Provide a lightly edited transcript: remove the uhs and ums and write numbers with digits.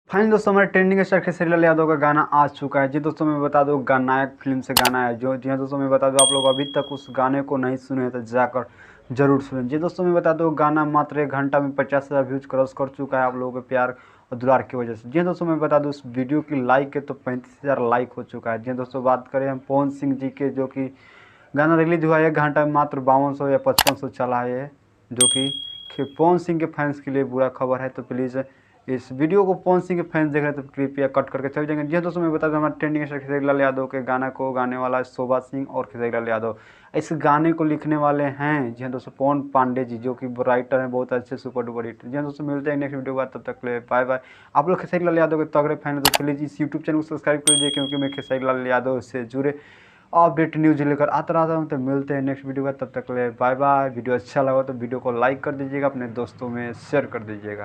Finally दोस्तों हमारे trending star Khesari Lal Yadav का गाना आ चुका है। जी दोस्तों मैं बता दूं नायक फिल्म से गाना है जो। जी हाँ दोस्तों मैं बता दूं आप लोग अभी तक उस गाने को नहीं सुने हैं तो जाकर जरूर सुनें। जी दोस्तों मैं बता दूं गाना मात्र 1 घंटा में 50,000 व्यूज क्रॉस कर चुका है आप लोगों के प्यार और दुलार की वजह से। जी हाँ दोस्तों मैं बता दूं उस वीडियो की लाइक है तो 35,000 लाइक हो चुका है। जी हाँ दोस्तों बात करें हम पवन सिंह जी के, जो कि गाना रिलीज हुआ है 1 घंटा में मात्र 5200 या 5500 चला है ये, जो कि पवन सिंह के फैंस के लिए बुरा खबर है। तो प्लीज़ इस वीडियो को पवन सिंह के फैंस देख रहे हैं तो कृपया कट करके चल जाएंगे। जी हाँ दोस्तों मैं बता दूं हमारे ट्रेंडिंग स्टार खेसारी लाल यादव के गाना को गाने वाला है शोभा सिंह और खेसारी लाल यादव। इस गाने को लिखने वाले हैं जी हाँ दोस्तों पवन पांडे जी, जो कि राइटर हैं बहुत अच्छे सुपर डुपर हिट। जी हाँ दोस्तों मिलते हैं नेक्स्ट वीडियो के बाद, तब तक के लिए बाय बाय। आप लोग खेसारी लाल यादव के तगड़े फैन हैं तो प्लीज़ इस यूट्यूब चैनल को सब्सक्राइब कर लीजिए, क्योंकि मैं खेसारी लाल यादव से जुड़े अपडेट न्यूज लेकर आता रहता हूँ। तो मिलते हैं नेक्स्ट वीडियो का, तब तक के लिए बाय बाय। वीडियो अच्छा लगा तो वीडियो को लाइक कर दीजिएगा, अपने दोस्तों में शेयर कर दीजिएगा।